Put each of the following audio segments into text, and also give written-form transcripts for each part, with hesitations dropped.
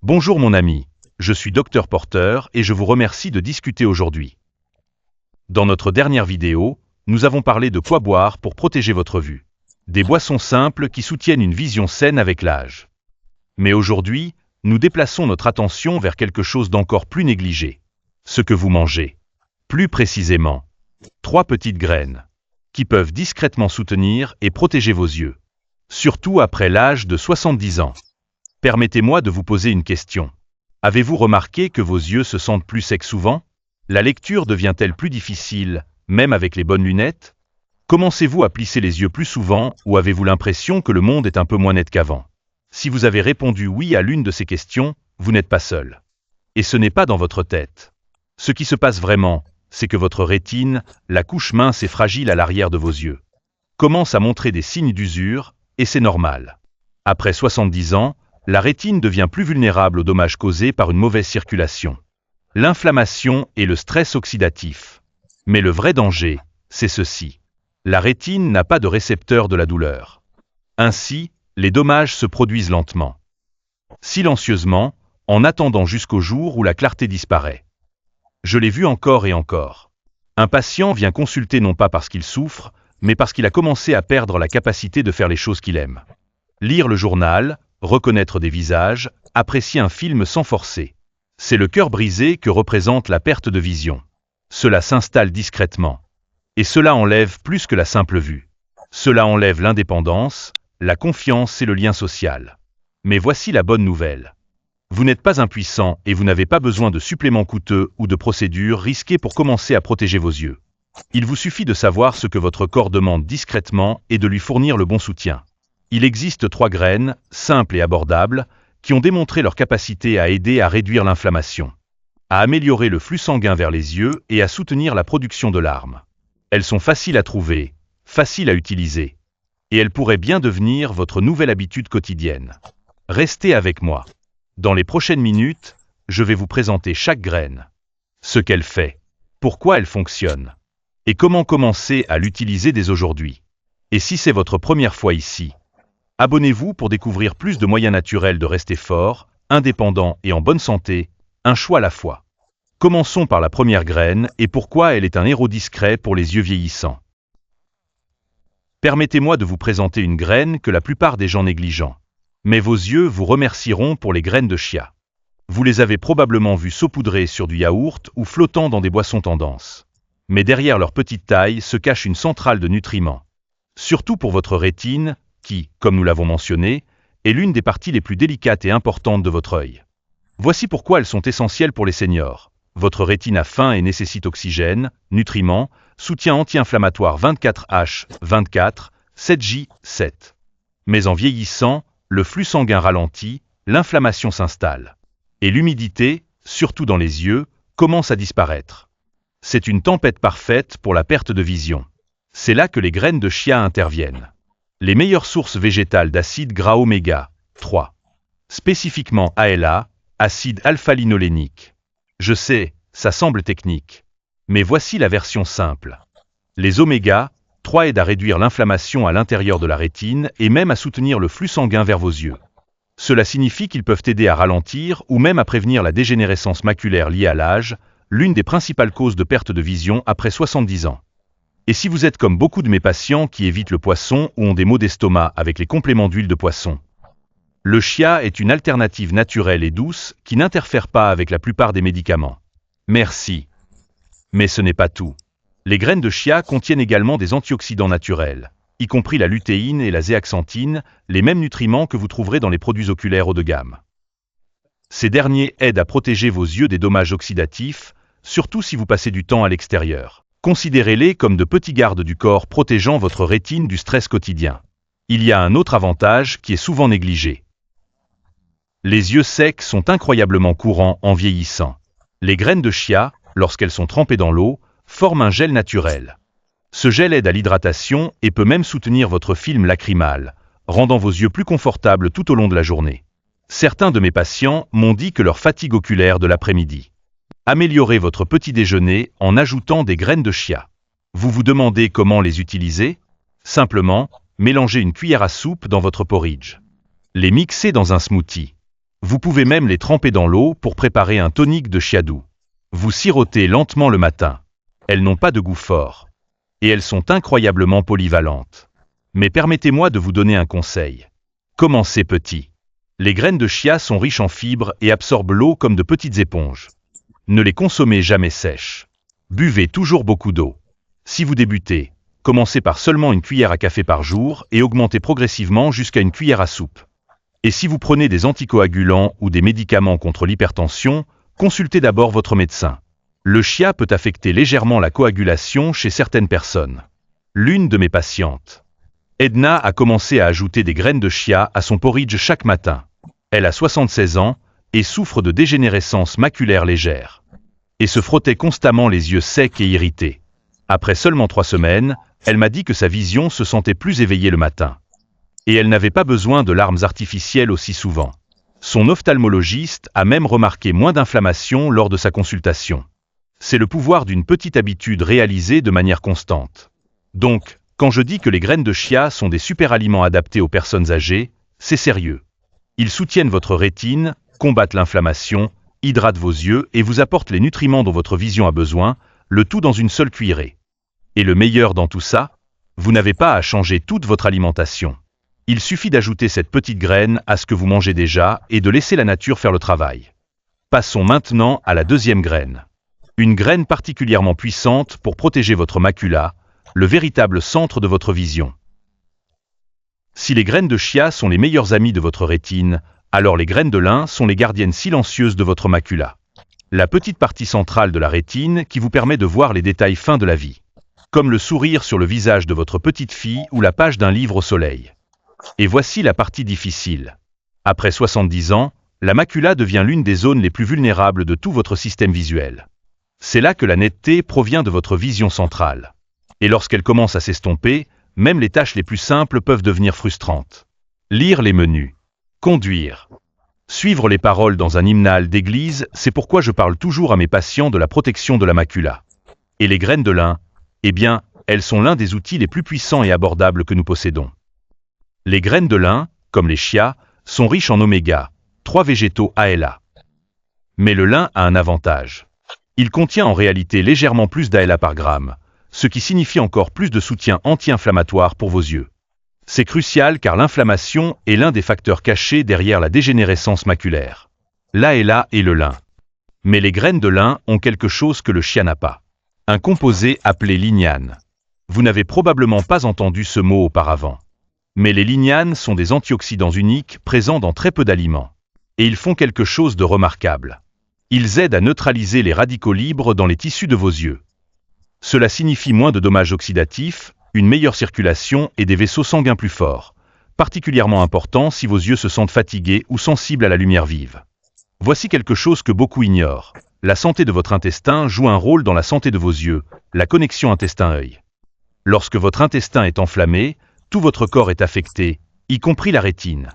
Bonjour mon ami, je suis Dr Porter et je vous remercie de discuter aujourd'hui. Dans notre dernière vidéo, nous avons parlé de quoi boire pour protéger votre vue. Des boissons simples qui soutiennent une vision saine avec l'âge. Mais aujourd'hui, nous déplaçons notre attention vers quelque chose d'encore plus négligé. Ce que vous mangez. Plus précisément, 3 petites graines, qui peuvent discrètement soutenir et protéger vos yeux. Surtout après l'âge de 70 ans. Permettez-moi de vous poser une question. Avez-vous remarqué que vos yeux se sentent plus secs souvent? La lecture devient-elle plus difficile, même avec les bonnes lunettes? Commencez-vous à plisser les yeux plus souvent ou avez-vous l'impression que le monde est un peu moins net qu'avant? Si vous avez répondu oui à l'une de ces questions, vous n'êtes pas seul. Et ce n'est pas dans votre tête. Ce qui se passe vraiment, c'est que votre rétine, la couche mince et fragile à l'arrière de vos yeux, commence à montrer des signes d'usure, et c'est normal. Après 70 ans, la rétine devient plus vulnérable aux dommages causés par une mauvaise circulation, l'inflammation et le stress oxydatif. Mais le vrai danger, c'est ceci. La rétine n'a pas de récepteur de la douleur. Ainsi, les dommages se produisent lentement, silencieusement, en attendant jusqu'au jour où la clarté disparaît. Je l'ai vu encore et encore. Un patient vient consulter non pas parce qu'il souffre, mais parce qu'il a commencé à perdre la capacité de faire les choses qu'il aime. Lire le journal, reconnaître des visages, apprécier un film sans forcer. C'est le cœur brisé que représente la perte de vision. Cela s'installe discrètement. Et cela enlève plus que la simple vue. Cela enlève l'indépendance, la confiance et le lien social. Mais voici la bonne nouvelle. Vous n'êtes pas impuissant et vous n'avez pas besoin de suppléments coûteux ou de procédures risquées pour commencer à protéger vos yeux. Il vous suffit de savoir ce que votre corps demande discrètement et de lui fournir le bon soutien. Il existe 3 graines, simples et abordables, qui ont démontré leur capacité à aider à réduire l'inflammation, à améliorer le flux sanguin vers les yeux et à soutenir la production de larmes. Elles sont faciles à trouver, faciles à utiliser, et elles pourraient bien devenir votre nouvelle habitude quotidienne. Restez avec moi. Dans les prochaines minutes, je vais vous présenter chaque graine, ce qu'elle fait, pourquoi elle fonctionne, et comment commencer à l'utiliser dès aujourd'hui. Et si c'est votre première fois ici, abonnez-vous pour découvrir plus de moyens naturels de rester fort, indépendant et en bonne santé, un choix à la fois. Commençons par la première graine et pourquoi elle est un héros discret pour les yeux vieillissants. Permettez-moi de vous présenter une graine que la plupart des gens négligent. Mais vos yeux vous remercieront pour les graines de chia. Vous les avez probablement vues saupoudrées sur du yaourt ou flottant dans des boissons tendance. Mais derrière leur petite taille se cache une centrale de nutriments. Surtout pour votre rétine, qui, comme nous l'avons mentionné, est l'une des parties les plus délicates et importantes de votre œil. Voici pourquoi elles sont essentielles pour les seniors. Votre rétine a faim et nécessite oxygène, nutriments, soutien anti-inflammatoire 24H24, 7J7. Mais en vieillissant, le flux sanguin ralentit, l'inflammation s'installe. Et l'humidité, surtout dans les yeux, commence à disparaître. C'est une tempête parfaite pour la perte de vision. C'est là que les graines de chia interviennent. Les meilleures sources végétales d'acides gras oméga 3. Spécifiquement ALA, acide alpha-linolénique. Je sais, ça semble technique. Mais voici la version simple. Les oméga 3 aident à réduire l'inflammation à l'intérieur de la rétine et même à soutenir le flux sanguin vers vos yeux. Cela signifie qu'ils peuvent aider à ralentir ou même à prévenir la dégénérescence maculaire liée à l'âge, l'une des principales causes de perte de vision après 70 ans. Et si vous êtes comme beaucoup de mes patients qui évitent le poisson ou ont des maux d'estomac avec les compléments d'huile de poisson, le chia est une alternative naturelle et douce qui n'interfère pas avec la plupart des médicaments. Merci. Mais ce n'est pas tout. Les graines de chia contiennent également des antioxydants naturels, y compris la lutéine et la zéaxanthine, les mêmes nutriments que vous trouverez dans les produits oculaires haut de gamme. Ces derniers aident à protéger vos yeux des dommages oxydatifs, surtout si vous passez du temps à l'extérieur. Considérez-les comme de petits gardes du corps protégeant votre rétine du stress quotidien. Il y a un autre avantage qui est souvent négligé. Les yeux secs sont incroyablement courants en vieillissant. Les graines de chia, lorsqu'elles sont trempées dans l'eau, forment un gel naturel. Ce gel aide à l'hydratation et peut même soutenir votre film lacrymal, rendant vos yeux plus confortables tout au long de la journée. Certains de mes patients m'ont dit que leur fatigue oculaire de l'après-midi. Améliorez votre petit déjeuner en ajoutant des graines de chia. Vous vous demandez comment les utiliser? Simplement, mélangez une cuillère à soupe dans votre porridge. Les mixer dans un smoothie. Vous pouvez même les tremper dans l'eau pour préparer un tonique de chia doux. Vous sirotez lentement le matin. Elles n'ont pas de goût fort. Et elles sont incroyablement polyvalentes. Mais permettez-moi de vous donner un conseil. Commencez petit. Les graines de chia sont riches en fibres et absorbent l'eau comme de petites éponges. Ne les consommez jamais sèches. Buvez toujours beaucoup d'eau. Si vous débutez, commencez par seulement une cuillère à café par jour et augmentez progressivement jusqu'à une cuillère à soupe. Et si vous prenez des anticoagulants ou des médicaments contre l'hypertension, consultez d'abord votre médecin. Le chia peut affecter légèrement la coagulation chez certaines personnes. L'une de mes patientes, Edna, a commencé à ajouter des graines de chia à son porridge chaque matin. Elle a 76 ans et souffre de dégénérescence maculaire légère. Et se frottait constamment les yeux secs et irrités. Après seulement 3 semaines, elle m'a dit que sa vision se sentait plus éveillée le matin. Et elle n'avait pas besoin de larmes artificielles aussi souvent. Son ophtalmologiste a même remarqué moins d'inflammation lors de sa consultation. C'est le pouvoir d'une petite habitude réalisée de manière constante. Donc, quand je dis que les graines de chia sont des super aliments adaptés aux personnes âgées, c'est sérieux. Ils soutiennent votre rétine, combattent l'inflammation, hydratent vos yeux et vous apportent les nutriments dont votre vision a besoin, le tout dans une seule cuillerée. Et le meilleur dans tout ça, vous n'avez pas à changer toute votre alimentation. Il suffit d'ajouter cette petite graine à ce que vous mangez déjà et de laisser la nature faire le travail. Passons maintenant à la deuxième graine. Une graine particulièrement puissante pour protéger votre macula, le véritable centre de votre vision. Si les graines de chia sont les meilleurs amis de votre rétine, alors les graines de lin sont les gardiennes silencieuses de votre macula. La petite partie centrale de la rétine qui vous permet de voir les détails fins de la vie. Comme le sourire sur le visage de votre petite fille ou la page d'un livre au soleil. Et voici la partie difficile. Après 70 ans, la macula devient l'une des zones les plus vulnérables de tout votre système visuel. C'est là que la netteté provient de votre vision centrale. Et lorsqu'elle commence à s'estomper, même les tâches les plus simples peuvent devenir frustrantes. Lire les menus. Conduire. Suivre les paroles dans un hymnal d'église, c'est pourquoi je parle toujours à mes patients de la protection de la macula. Et les graines de lin, eh bien, elles sont l'un des outils les plus puissants et abordables que nous possédons. Les graines de lin, comme les chia, sont riches en oméga, 3 végétaux ALA. Mais le lin a un avantage. Il contient en réalité légèrement plus d'ALA par gramme, ce qui signifie encore plus de soutien anti-inflammatoire pour vos yeux. C'est crucial car l'inflammation est l'un des facteurs cachés derrière la dégénérescence maculaire. L'ALA et le lin. Mais les graines de lin ont quelque chose que le chia n'a pas. Un composé appelé lignane. Vous n'avez probablement pas entendu ce mot auparavant. Mais les lignanes sont des antioxydants uniques présents dans très peu d'aliments. Et ils font quelque chose de remarquable. Ils aident à neutraliser les radicaux libres dans les tissus de vos yeux. Cela signifie moins de dommages oxydatifs, une meilleure circulation et des vaisseaux sanguins plus forts, particulièrement important si vos yeux se sentent fatigués ou sensibles à la lumière vive. Voici quelque chose que beaucoup ignorent. La santé de votre intestin joue un rôle dans la santé de vos yeux, la connexion intestin-œil. Lorsque votre intestin est enflammé, tout votre corps est affecté, y compris la rétine.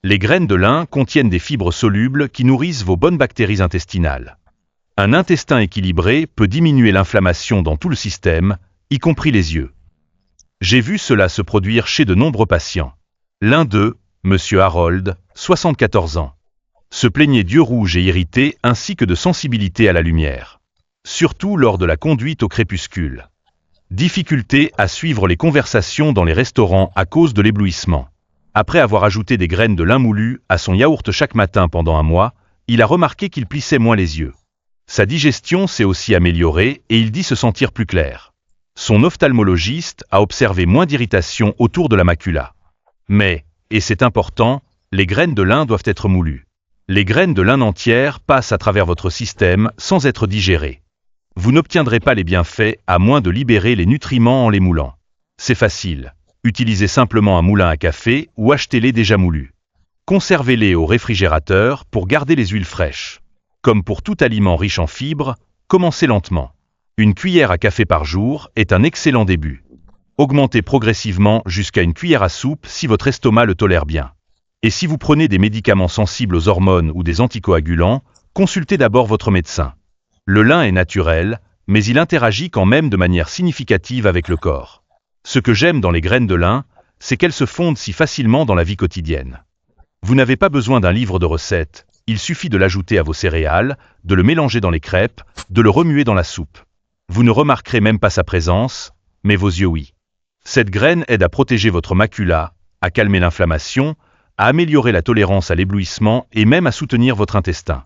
Les graines de lin contiennent des fibres solubles qui nourrissent vos bonnes bactéries intestinales. Un intestin équilibré peut diminuer l'inflammation dans tout le système, y compris les yeux. J'ai vu cela se produire chez de nombreux patients. L'un d'eux, M. Harold, 74 ans, se plaignait d'yeux rouges et irrités ainsi que de sensibilité à la lumière. Surtout lors de la conduite au crépuscule. Difficulté à suivre les conversations dans les restaurants à cause de l'éblouissement. Après avoir ajouté des graines de lin moulu à son yaourt chaque matin pendant un mois, il a remarqué qu'il plissait moins les yeux. Sa digestion s'est aussi améliorée et il dit se sentir plus clair. Son ophtalmologiste a observé moins d'irritation autour de la macula. Mais, et c'est important, les graines de lin doivent être moulues. Les graines de lin entières passent à travers votre système sans être digérées. Vous n'obtiendrez pas les bienfaits à moins de libérer les nutriments en les moulant. C'est facile. Utilisez simplement un moulin à café ou achetez-les déjà moulus. Conservez-les au réfrigérateur pour garder les huiles fraîches. Comme pour tout aliment riche en fibres, commencez lentement. Une cuillère à café par jour est un excellent début. Augmentez progressivement jusqu'à une cuillère à soupe si votre estomac le tolère bien. Et si vous prenez des médicaments sensibles aux hormones ou des anticoagulants, consultez d'abord votre médecin. Le lin est naturel, mais il interagit quand même de manière significative avec le corps. Ce que j'aime dans les graines de lin, c'est qu'elles se fondent si facilement dans la vie quotidienne. Vous n'avez pas besoin d'un livre de recettes, Il suffit de l'ajouter à vos céréales, de le mélanger dans les crêpes, de le remuer dans la soupe. Vous ne remarquerez même pas sa présence, mais vos yeux oui. Cette graine aide à protéger votre macula, à calmer l'inflammation, à améliorer la tolérance à l'éblouissement et même à soutenir votre intestin.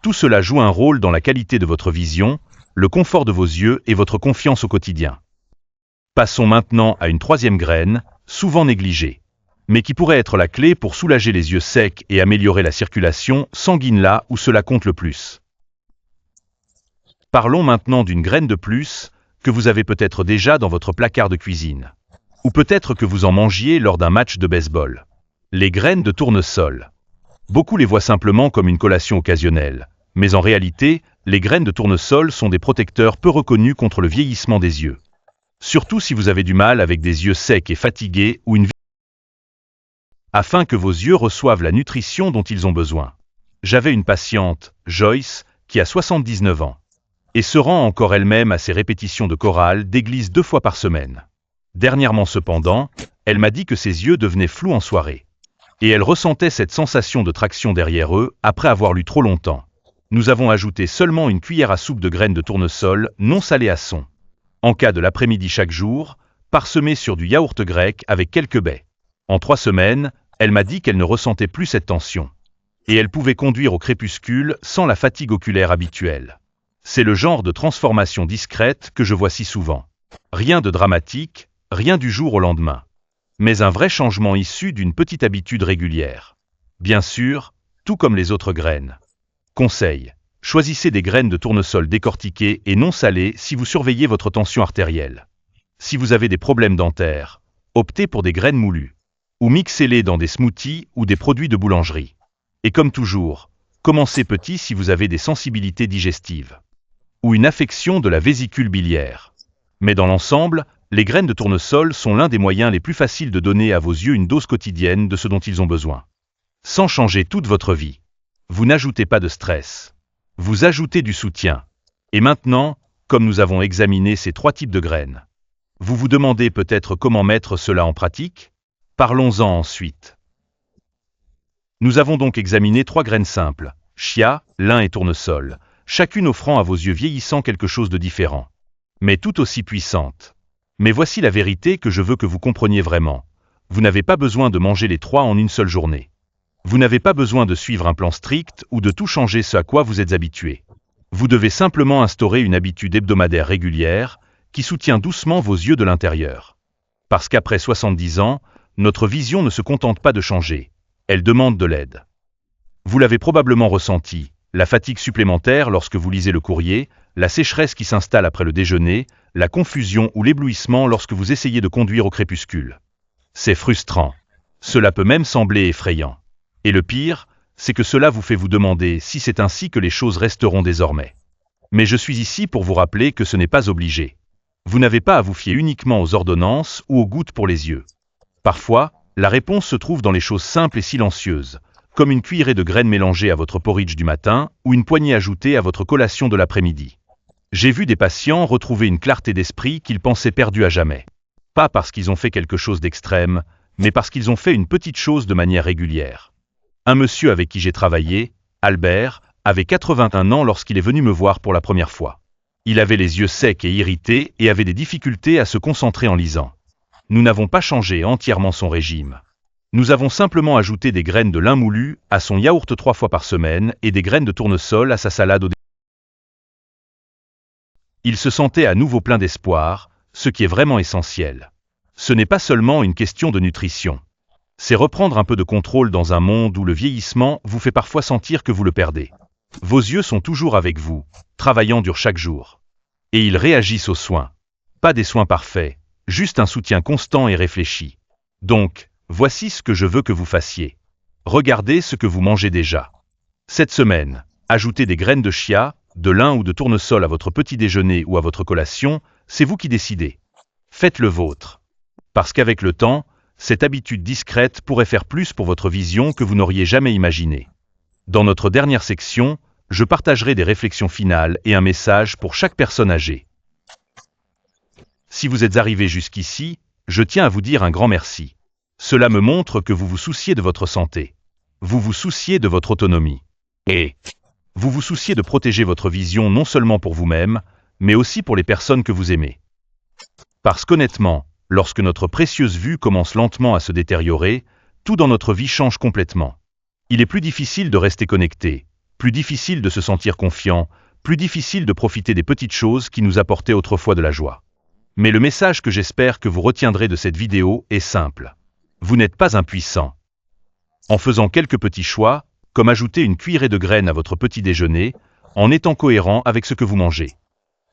Tout cela joue un rôle dans la qualité de votre vision, le confort de vos yeux et votre confiance au quotidien. Passons maintenant à une troisième graine, souvent négligée, mais qui pourrait être la clé pour soulager les yeux secs et améliorer la circulation sanguine là où cela compte le plus. Parlons maintenant d'une graine de plus, que vous avez peut-être déjà dans votre placard de cuisine. Ou peut-être que vous en mangiez lors d'un match de baseball. Les graines de tournesol. Beaucoup les voient simplement comme une collation occasionnelle, mais en réalité, les graines de tournesol sont des protecteurs peu reconnus contre le vieillissement des yeux. Surtout si vous avez du mal avec des yeux secs et fatigués ou afin que vos yeux reçoivent la nutrition dont ils ont besoin. J'avais une patiente, Joyce, qui a 79 ans, et se rend encore elle-même à ses répétitions de chorale d'église 2 fois par semaine. Dernièrement cependant, elle m'a dit que ses yeux devenaient flous en soirée. Et elle ressentait cette sensation de traction derrière eux après avoir lu trop longtemps. Nous avons ajouté seulement une cuillère à soupe de graines de tournesol non salées à son. En cas de l'après-midi chaque jour, parsemé sur du yaourt grec avec quelques baies. En 3 semaines, elle m'a dit qu'elle ne ressentait plus cette tension. Et elle pouvait conduire au crépuscule sans la fatigue oculaire habituelle. C'est le genre de transformation discrète que je vois si souvent. Rien de dramatique, rien du jour au lendemain. Mais un vrai changement issu d'une petite habitude régulière. Bien sûr, tout comme les autres graines. Conseil: choisissez des graines de tournesol décortiquées et non salées si vous surveillez votre tension artérielle. Si vous avez des problèmes dentaires, optez pour des graines moulues. Ou mixez-les dans des smoothies ou des produits de boulangerie. Et comme toujours, commencez petit si vous avez des sensibilités digestives. Ou une affection de la vésicule biliaire. Mais dans l'ensemble, les graines de tournesol sont l'un des moyens les plus faciles de donner à vos yeux une dose quotidienne de ce dont ils ont besoin. Sans changer toute votre vie. Vous n'ajoutez pas de stress. Vous ajoutez du soutien. Et maintenant, comme nous avons examiné ces 3 types de graines, vous vous demandez peut-être comment mettre cela en pratique? Parlons-en ensuite. Nous avons donc examiné 3 graines simples, chia, lin et tournesol, chacune offrant à vos yeux vieillissants quelque chose de différent, mais tout aussi puissante. Mais voici la vérité que je veux que vous compreniez vraiment. Vous n'avez pas besoin de manger les 3 en une seule journée. Vous n'avez pas besoin de suivre un plan strict ou de tout changer ce à quoi vous êtes habitué. Vous devez simplement instaurer une habitude hebdomadaire régulière qui soutient doucement vos yeux de l'intérieur. Parce qu'après 70 ans, notre vision ne se contente pas de changer, elle demande de l'aide. Vous l'avez probablement ressenti, la fatigue supplémentaire lorsque vous lisez le courrier, la sécheresse qui s'installe après le déjeuner, la confusion ou l'éblouissement lorsque vous essayez de conduire au crépuscule. C'est frustrant. Cela peut même sembler effrayant. Et le pire, c'est que cela vous fait vous demander si c'est ainsi que les choses resteront désormais. Mais je suis ici pour vous rappeler que ce n'est pas obligé. Vous n'avez pas à vous fier uniquement aux ordonnances ou aux gouttes pour les yeux. Parfois, la réponse se trouve dans les choses simples et silencieuses, comme une cuillerée de graines mélangées à votre porridge du matin ou une poignée ajoutée à votre collation de l'après-midi. J'ai vu des patients retrouver une clarté d'esprit qu'ils pensaient perdue à jamais. Pas parce qu'ils ont fait quelque chose d'extrême, mais parce qu'ils ont fait une petite chose de manière régulière. Un monsieur avec qui j'ai travaillé, Albert, avait 81 ans lorsqu'il est venu me voir pour la première fois. Il avait les yeux secs et irrités et avait des difficultés à se concentrer en lisant. Nous n'avons pas changé entièrement son régime. Nous avons simplement ajouté des graines de lin moulu à son yaourt 3 fois par semaine et des graines de tournesol à sa salade au déjeuner. Il se sentait à nouveau plein d'espoir, ce qui est vraiment essentiel. Ce n'est pas seulement une question de nutrition. C'est reprendre un peu de contrôle dans un monde où le vieillissement vous fait parfois sentir que vous le perdez. Vos yeux sont toujours avec vous, travaillant dur chaque jour. Et ils réagissent aux soins. Pas des soins parfaits, juste un soutien constant et réfléchi. Donc, voici ce que je veux que vous fassiez. Regardez ce que vous mangez déjà. Cette semaine, ajoutez des graines de chia, de lin ou de tournesol à votre petit déjeuner ou à votre collation, c'est vous qui décidez. Faites le vôtre. Parce qu'avec le temps, cette habitude discrète pourrait faire plus pour votre vision que vous n'auriez jamais imaginé. Dans notre dernière section, je partagerai des réflexions finales et un message pour chaque personne âgée. Si vous êtes arrivé jusqu'ici, je tiens à vous dire un grand merci. Cela me montre que vous vous souciez de votre santé. Vous vous souciez de votre autonomie. Et vous vous souciez de protéger votre vision non seulement pour vous-même, mais aussi pour les personnes que vous aimez. Parce qu'honnêtement, lorsque notre précieuse vue commence lentement à se détériorer, tout dans notre vie change complètement. Il est plus difficile de rester connecté, plus difficile de se sentir confiant, plus difficile de profiter des petites choses qui nous apportaient autrefois de la joie. Mais le message que j'espère que vous retiendrez de cette vidéo est simple. Vous n'êtes pas impuissant. En faisant quelques petits choix, comme ajouter une cuillerée de graines à votre petit déjeuner, en étant cohérent avec ce que vous mangez.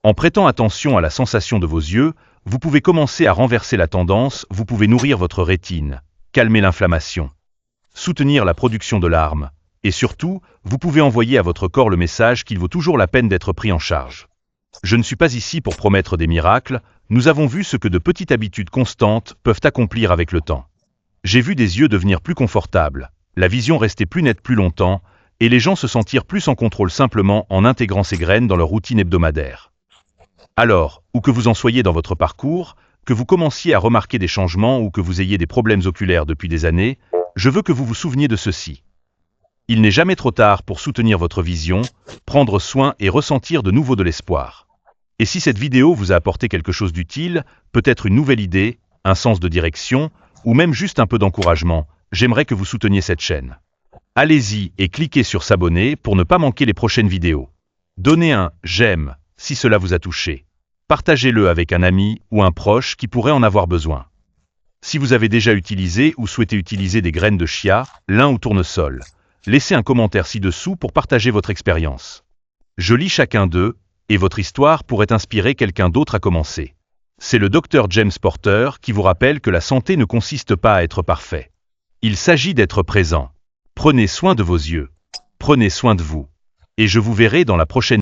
En prêtant attention à la sensation de vos yeux, vous pouvez commencer à renverser la tendance, vous pouvez nourrir votre rétine, calmer l'inflammation, soutenir la production de larmes, et surtout, vous pouvez envoyer à votre corps le message qu'il vaut toujours la peine d'être pris en charge. Je ne suis pas ici pour promettre des miracles, nous avons vu ce que de petites habitudes constantes peuvent accomplir avec le temps. J'ai vu des yeux devenir plus confortables, la vision rester plus nette plus longtemps, et les gens se sentir plus en contrôle simplement en intégrant ces graines dans leur routine hebdomadaire. Alors, où que vous en soyez dans votre parcours, que vous commenciez à remarquer des changements ou que vous ayez des problèmes oculaires depuis des années, je veux que vous vous souveniez de ceci. Il n'est jamais trop tard pour soutenir votre vision, prendre soin et ressentir de nouveau de l'espoir. Et si cette vidéo vous a apporté quelque chose d'utile, peut-être une nouvelle idée, un sens de direction, ou même juste un peu d'encouragement, j'aimerais que vous souteniez cette chaîne. Allez-y et cliquez sur s'abonner pour ne pas manquer les prochaines vidéos. Donnez un « j'aime » si cela vous a touché. Partagez-le avec un ami ou un proche qui pourrait en avoir besoin. Si vous avez déjà utilisé ou souhaitez utiliser des graines de chia, lin ou tournesol, laissez un commentaire ci-dessous pour partager votre expérience. Je lis chacun d'eux, et votre histoire pourrait inspirer quelqu'un d'autre à commencer. C'est le Dr James Porter qui vous rappelle que la santé ne consiste pas à être parfait. Il s'agit d'être présent. Prenez soin de vos yeux. Prenez soin de vous. Et je vous verrai dans la prochaine